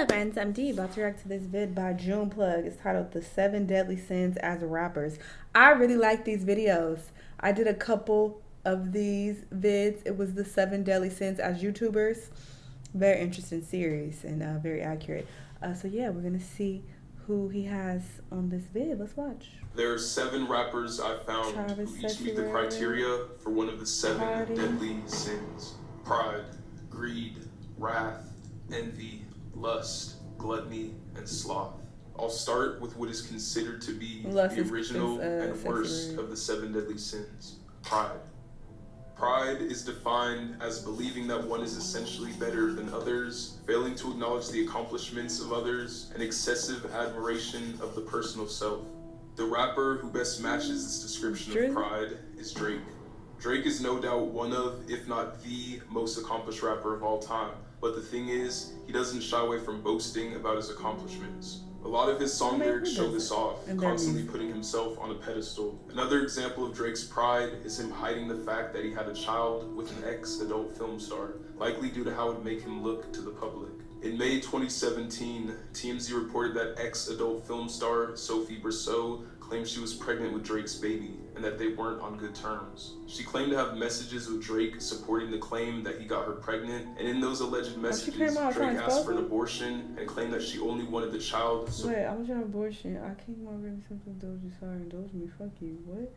up, friends? I'm Dee, about to react to this vid by June Plug. It's titled The 7 Deadly Sins as Rappers. I really like these videos. I did a couple of these vids. It was the 7 Deadly Sins as YouTubers. Very interesting series and very accurate. So yeah, we're going to see who he has on this vid. Let's watch. There are 7 rappers I found who each meet the criteria for one of the 7 Carti. deadly sins: pride, greed, wrath, envy, lust, gluttony, and sloth. I'll start with what is considered to be the original and worst of the 7 deadly sins: pride. Pride is defined as believing that one is essentially better than others, failing to acknowledge the accomplishments of others, and excessive admiration of the personal self. The rapper who best matches this description of pride is Drake. Drake is no doubt one of, if not the, most accomplished rapper of all time. But the thing is, he doesn't shy away from boasting about his accomplishments. A lot of his song lyrics show this off, constantly putting himself on a pedestal. Another example of Drake's pride is him hiding the fact that he had a child with an ex-adult film star, likely due to how it would make him look to the public. In May 2017, TMZ reported that ex-adult film star Sophie Brousseau claimed she was pregnant with Drake's baby and that they weren't on good terms. She claimed to have messages with Drake supporting the claim that he got her pregnant, and in those alleged messages, Drake asked for an abortion and claimed that she only wanted the child. Wait, I was on abortion. I came on really simple, indulge, sorry, indulge me, fuck you. What?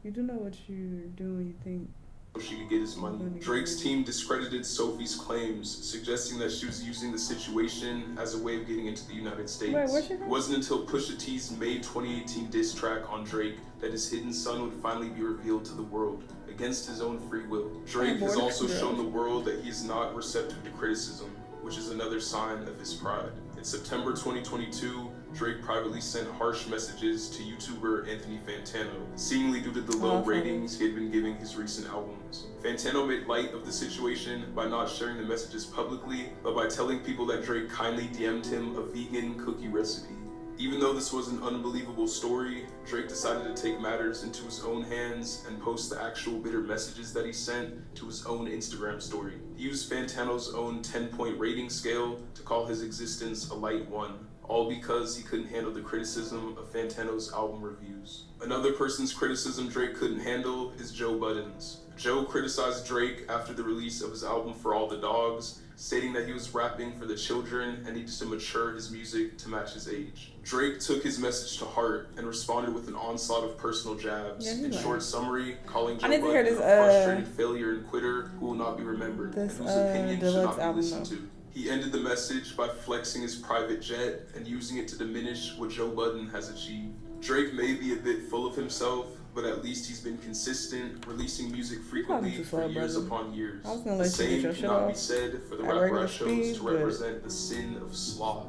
You do know what you're doing, you think. So she could get his money. Drake's team discredited Sophie's claims, suggesting that she was using the situation as a way of getting into the United States. It wasn't until Pusha T's May 2018 diss track on Drake that his hidden son would finally be revealed to the world, against his own free will. Drake has also shown the world that he's not receptive to criticism, which is another sign of his pride. In September 2022, Drake privately sent harsh messages to YouTuber Anthony Fantano, seemingly due to the low ratings he had been giving his recent albums. Fantano made light of the situation by not sharing the messages publicly, but by telling people that Drake kindly DM'd him a vegan cookie recipe. Even though this was an unbelievable story, Drake decided to take matters into his own hands and post the actual bitter messages that he sent to his own Instagram story. He used Fantano's own 10-point rating scale to call his existence a light 1. All because he couldn't handle the criticism of Fantano's album reviews. Another person's criticism Drake couldn't handle is Joe Budden's. Joe criticized Drake after the release of his album For All the Dogs, stating that he was rapping for the children and needed to mature his music to match his age. Drake took his message to heart and responded with an onslaught of personal jabs. In short summary, calling Joe Budden a frustrated failure and quitter who will not be remembered and whose opinion should not be listened to. He ended the message by flexing his private jet and using it to diminish what Joe Budden has achieved. Drake may be a bit full of himself, but at least he's been consistent, releasing music frequently for years upon years. The same cannot be said for the rapper I chose to represent the sin of sloth.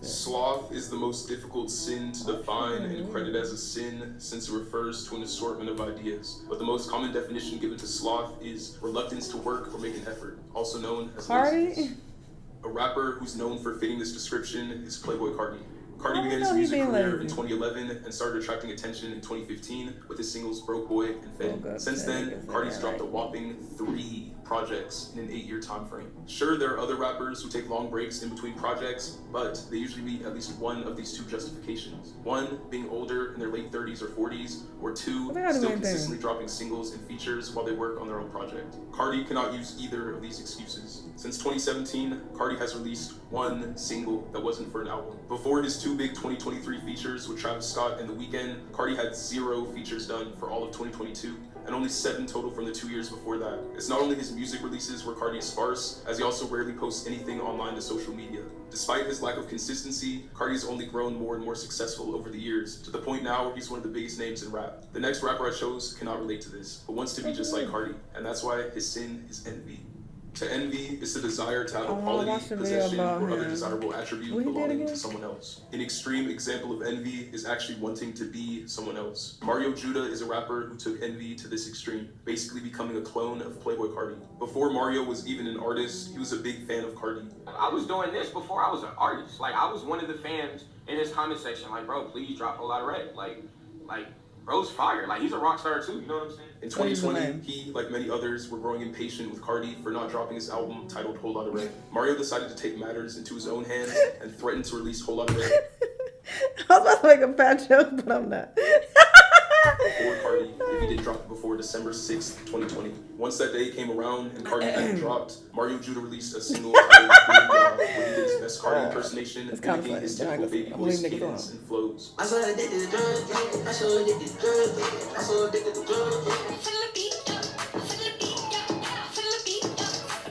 Sloth is the most difficult sin to define and credit as a sin, since it refers to an assortment of ideas. But the most common definition given to sloth is reluctance to work or make an effort, also known as laziness. A rapper who's known for fitting this description is Playboi Carti. Carti began his music career in 2011 and started attracting attention in 2015 with his singles Broke Boy and Fetty. Since then, Carti's dropped a whopping 3 projects in an 8-year time frame. Sure, there are other rappers who take long breaks in between projects, but they usually meet at least one of these 2 justifications. 1, being older in their late 30s or 40s, or 2, still consistently dropping singles and features while they work on their own project. Carti cannot use either of these excuses. Since 2017, Carti has released 1 single that wasn't for an album. Before his 2 big 2023 features with Travis Scott and The Weeknd, Carti had 0 features done for all of 2022, and only 7 total from the 2 years before that. It's not only his music releases where Carti is sparse, as he also rarely posts anything online to social media. Despite his lack of consistency, Carti has only grown more and more successful over the years, to the point now where he's one of the biggest names in rap. The next rapper I chose cannot relate to this, but wants to be just like Carti, and that's why his sin is envy. To envy is the desire to have a quality, possession, or other desirable attribute belonging to someone else. An extreme example of envy is actually wanting to be someone else. Mario Judah is a rapper who took envy to this extreme, basically becoming a clone of Playboi Carti. Before Mario was even an artist, he was a big fan of Carti. I was doing this before I was an artist. Like, I was one of the fans in his comment section, like, bro, please drop a lot of red. Like, Bro's fire. Like, he's a rock star too, you know what I'm saying? In 2020, he, like many others, were growing impatient with Carti for not dropping his album titled Whole Lotta Red. Mario decided to take matters into his own hands and threatened to release Whole Lotta Red. I was about to make a bad joke, but I'm not. Before Carti, if he didn't drop it before December 6th, 2020. Once that day came around and Carti hadn't dropped, Mario Judah released a single titled Big Y'all, where he did his best Carti impersonation, mimicking his typical baby voice cadence and flows. I saw addicted to drugs, I saw addicted to drugs, I saw addicted to drugs.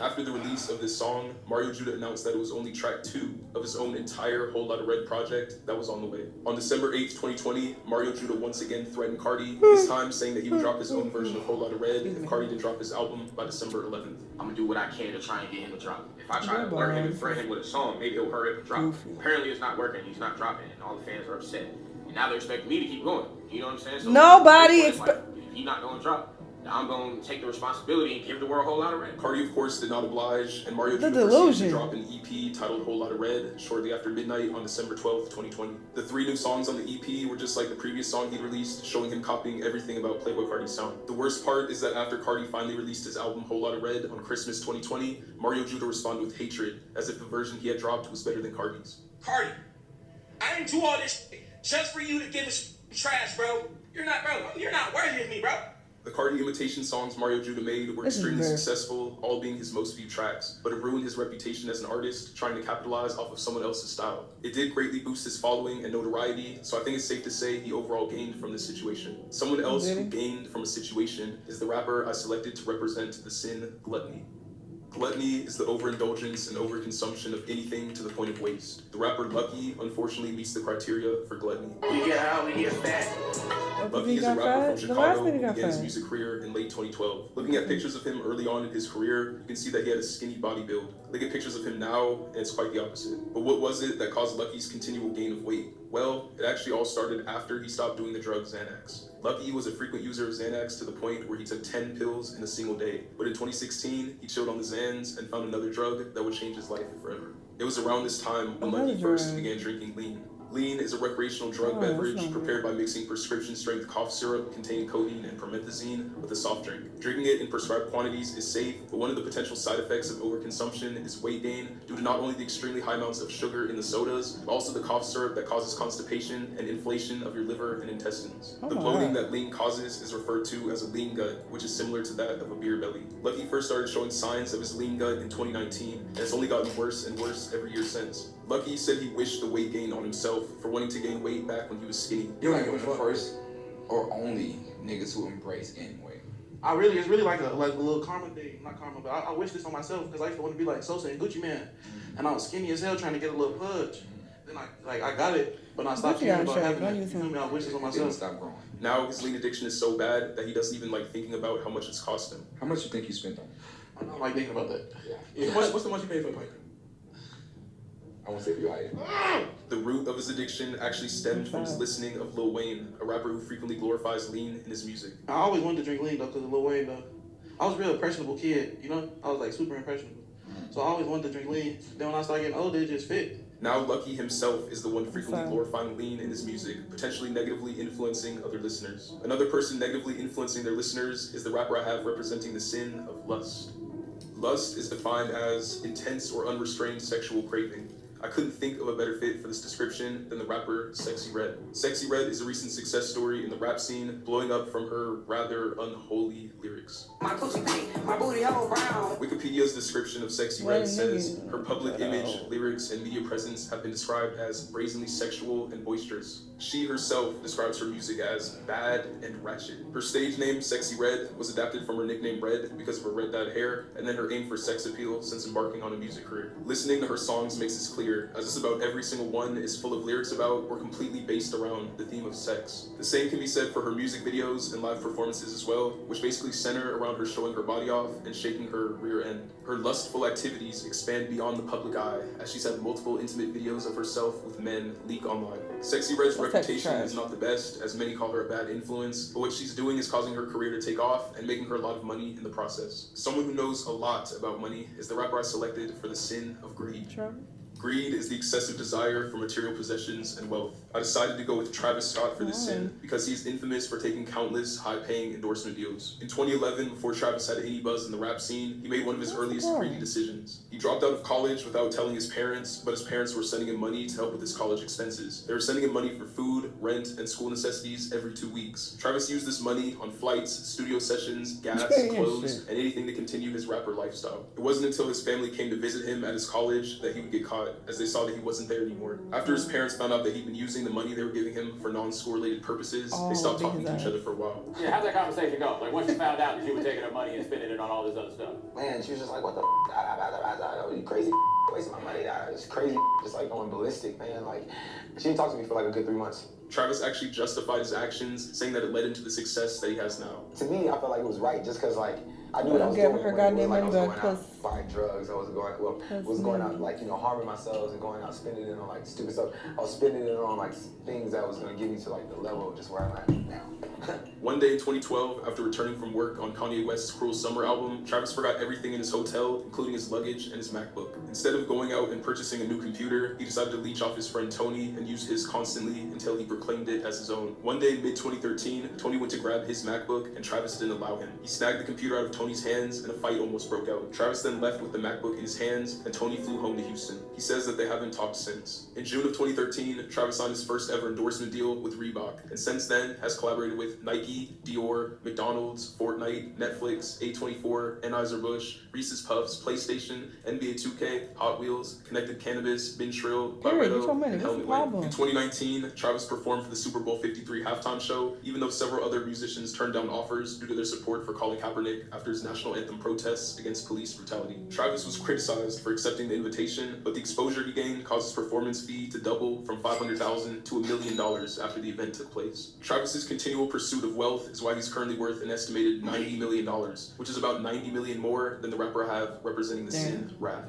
After the release of this song, Mario Judah announced that it was only track 2 of his own entire Whole Lotta Red project that was on the way. On December 8th, 2020, Mario Judah once again threatened Carti, this time saying that he would drop his own version of Whole Lotta Red if Carti didn't drop his album by December 11th. I'm gonna do what I can to try and get him to drop it. If I try to alert him and threaten him with a song, maybe he'll hurry up and drop it. Apparently it's not working, he's not dropping it, and all the fans are upset. And now they're expecting me to keep going. You know what I'm saying? So nobody if he's not gonna drop, I'm going to take the responsibility and give the world a Whole Lotta Red. Carti, of course, did not oblige, and Mario Judah proceeded to drop an EP titled Whole Lotta Red shortly after midnight on December 12th, 2020. The 3 new songs on the EP were just like the previous song he'd released, showing him copying everything about Playboi Carti's sound. The worst part is that after Carti finally released his album Whole Lotta Red on Christmas 2020, Mario Judah responded with hatred, as if the version he had dropped was better than Carti's. Carti, I didn't do all this just for you to give us trash, bro. You're not worthy of me, bro. The Carti imitation songs Mario Judah made were extremely successful, all being his most viewed tracks, but it ruined his reputation as an artist, trying to capitalize off of someone else's style. It did greatly boost his following and notoriety, so I think it's safe to say he overall gained from this situation. Someone else who gained from a situation is the rapper I selected to represent the sin Gluttony. Gluttony is the overindulgence and overconsumption of anything to the point of waste. The rapper Lucki, unfortunately, meets the criteria for gluttony. We get out, we get back. Lucki is a rapper from Chicago who began his music career in late 2012. Looking at pictures of him early on in his career, you can see that he had a skinny body build. Look at pictures of him now, and it's quite the opposite. But what was it that caused Lucki's continual gain of weight? Well, it actually all started after he stopped doing the drug Xanax. Lucki was a frequent user of Xanax to the point where he took 10 pills in a single day. But in 2016, he chilled on the Xans and found another drug that would change his life forever. It was around this time when Lucki first began drinking lean. Lean is a recreational drug beverage prepared by mixing prescription-strength cough syrup containing codeine and promethazine with a soft drink. Drinking it in prescribed quantities is safe, but one of the potential side effects of overconsumption is weight gain due to not only the extremely high amounts of sugar in the sodas, but also the cough syrup that causes constipation and inflation of your liver and intestines. The bloating that lean causes is referred to as a lean gut, which is similar to that of a beer belly. Lucki first started showing signs of his lean gut in 2019, and it's only gotten worse and worse every year since. Lucki said he wished the weight gain on himself for wanting to gain weight back when he was skinny. You're like the first or only niggas who embrace gaining weight. It's really like a little karma thing. Not karma, but I wish this on myself because I used to want to be like Sosa and Gucci Man. And I was skinny as hell trying to get a little pudge. Then I got it, but I stopped caring about having it. You feel me? I wish this on myself. Stop growing. Now his lean addiction is so bad that he doesn't even like thinking about how much it's cost him. How much you think you spent on it? I'm not like thinking about that. Yeah. What's the most you paid for a pipe? I won't say if you hide. The root of his addiction actually stemmed from his listening of Lil Wayne, a rapper who frequently glorifies lean in his music. I always wanted to drink lean though because of Lil Wayne though. I was a real impressionable kid, you know? I was like super impressionable. So I always wanted to drink lean. Then when I started getting older, it just fit. Now Lucki himself is the one frequently glorifying lean in his music, potentially negatively influencing other listeners. Another person negatively influencing their listeners is the rapper I have representing the sin of lust. Lust is defined as intense or unrestrained sexual craving. I couldn't think of a better fit for this description than the rapper Sexyy Red. Sexyy Red is a recent success story in the rap scene, blowing up from her rather unholy lyrics. My pussy pink, my booty hole brown. Wikipedia's description of Sexyy Red says, her public image, lyrics, and media presence have been described as brazenly sexual and boisterous. She herself describes her music as bad and ratchet. Her stage name, Sexyy Red, was adapted from her nickname Red because of her red-dyed hair, and then her aim for sex appeal since embarking on a music career. Listening to her songs makes this clear, as just about every single one is full of lyrics about or completely based around the theme of sex. The same can be said for her music videos and live performances as well, which basically center around her showing her body off and shaking her rear end. Her lustful activities expand beyond the public eye, as she's had multiple intimate videos of herself with men leak online. Sexyy Red's reputation is not the best, as many call her a bad influence, but what she's doing is causing her career to take off and making her a lot of money in the process. Someone who knows a lot about money is the rapper I selected for the sin of greed. Greed is the excessive desire for material possessions and wealth. I decided to go with Travis Scott for this sin because he's infamous for taking countless high-paying endorsement deals. In 2011, before Travis had any buzz in the rap scene, he made one of his earliest greedy decisions. He dropped out of college without telling his parents, but his parents were sending him money to help with his college expenses. They were sending him money for food, rent, and school necessities every 2 weeks. Travis used this money on flights, studio sessions, gas, clothes, and anything to continue his rapper lifestyle. It wasn't until his family came to visit him at his college that he would get caught, as they saw that he wasn't there anymore. After his parents found out that he'd been using the money they were giving him for non-school related purposes, they stopped talking to each other for a while. Yeah, how'd that conversation go? Like, once you found out that you were taking her money and spending it on all this other stuff? Man, she was just like, what the you crazy wasting my money. It's crazy, just like going ballistic, man. Like, she didn't talk to me for like a good 3 months. Travis actually justified his actions, saying that it led him to the success that he has now. To me, I felt like it was right, just because like I knew what I was doing. Her goddamn money back. I was buying drugs. I was going out like harming myself and going out spending it on like stupid stuff. I was spending it on like things that was gonna get me to like the level of just where I'm at now. One day in 2012, after returning from work on Kanye West's Cruel Summer album, Travis forgot everything in his hotel, including his luggage and his MacBook. Instead of going out and purchasing a new computer, he decided to leech off his friend Tony and use his constantly until he proclaimed it as his own. One day in mid-2013, Tony went to grab his MacBook and Travis didn't allow him. He snagged the computer out of Tony's hands and a fight almost broke out. Travis then left with the MacBook in his hands and Tony flew home to Houston. He says that they haven't talked since. In June of 2013, Travis signed his first ever endorsement deal with Reebok, and since then has collaborated with Nike, Dior, McDonald's, Fortnite, Netflix, A24, Anheuser-Busch, Reese's Puffs, PlayStation, NBA 2K, Hot Wheels, Connected Cannabis, Bin Shrill, Barretto, and Helmet Weight. In 2019, Travis performed for the Super Bowl 53 halftime show, even though several other musicians turned down offers due to their support for Colin Kaepernick after his national anthem protests against police brutality. Travis was criticized for accepting the invitation, but the exposure he gained caused his performance fee to double from $500,000 to $1 million after the event took place. Travis's continual pursuit of wealth is why he's currently worth an estimated $90 million, which is about $90 million more than the rapper have representing the sin, wrath.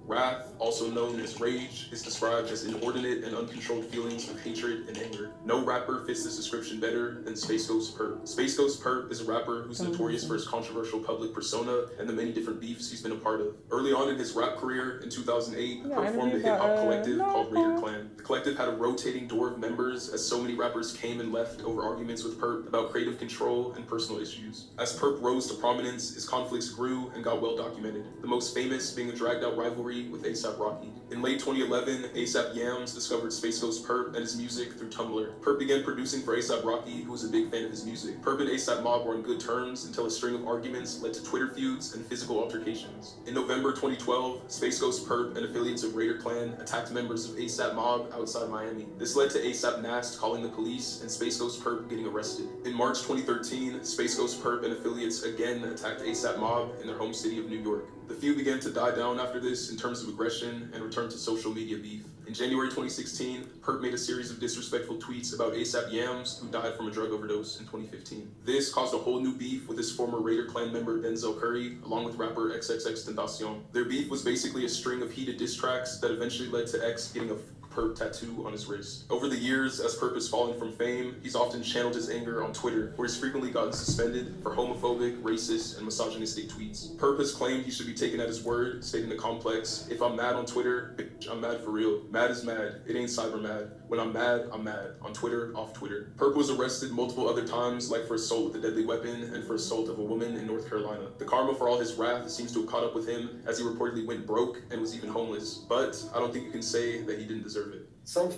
Wrath, also known as rage, is described as inordinate and uncontrolled feelings of hatred and anger. No rapper fits this description better than SpaceGhostPurrp. SpaceGhostPurrp is a rapper who's notorious for his controversial public persona and the many different beefs he's been a part of. Early on in his rap career, in 2008, Purrp formed a hip-hop collective called Raider Clan. The collective had a rotating door of members as so many rappers came and left over arguments with Purrp about creative control and personal issues. As Purrp rose to prominence, his conflicts grew and got well documented, the most famous being a dragged-out rivalry with A$AP Rocky. In late 2011, A$AP Yams discovered SpaceGhostPurrp and his music through Tumblr. Purrp began producing for A$AP Rocky, who was a big fan of his music. Purrp and A$AP Mob were on good terms until a string of arguments led to Twitter feuds and physical altercations. In November 2012, SpaceGhostPurrp and affiliates of Raider Clan attacked members of A$AP Mob outside Miami. This led to A$AP Nast calling the police and SpaceGhostPurrp getting arrested. In March 2013, SpaceGhostPurrp and affiliates again attacked A$AP Mob in their home city of New York. The feud began to die down after this in terms of aggression and returned to social media beef. In January 2016, Purrp made a series of disrespectful tweets about A$AP Yams, who died from a drug overdose in 2015. This caused a whole new beef with his former Raider Clan member Denzel Curry, along with rapper XXXTentacion. Their beef was basically a string of heated diss tracks that eventually led to X getting a Purrp tattoo on his wrist. Over the years, as Purrp has fallen from fame, he's often channeled his anger on Twitter, where he's frequently gotten suspended for homophobic, racist, and misogynistic tweets. Purrp has claimed he should be taken at his word, stating the complex, "If I'm mad on Twitter, bitch, I'm mad for real. Mad is mad. It ain't cyber mad. When I'm mad, I'm mad. On Twitter, off Twitter." Purrp was arrested multiple other times, like for assault with a deadly weapon and for assault of a woman in North Carolina. The karma for all his wrath seems to have caught up with him, as he reportedly went broke and was even homeless. But I don't think you can say that he didn't deserve it. Some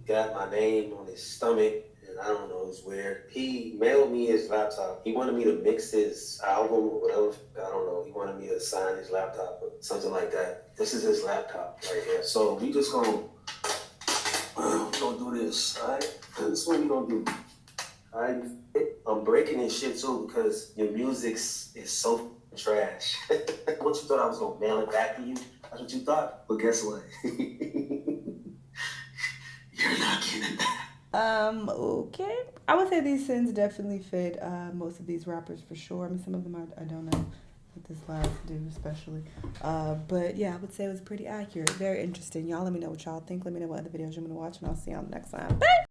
got my name on his stomach, and I don't know, it's weird. He mailed me his laptop. He wanted me to mix his album or whatever. I don't know. He wanted me to sign his laptop or something like that. This is his laptop right here. So we just gonna do this, all right? This is what we gonna do. All right? I'm breaking this shit too because your music is so trash. What you thought I was gonna mail it back to you? That's what you thought? But guess what? You're not getting that. Okay. I would say these sins definitely fit most of these rappers for sure. I mean, some of them I don't know what this last dude especially. But yeah, I would say it was pretty accurate. Very interesting. Y'all let me know what y'all think. Let me know what other videos you want to watch, and I'll see y'all next time. Bye!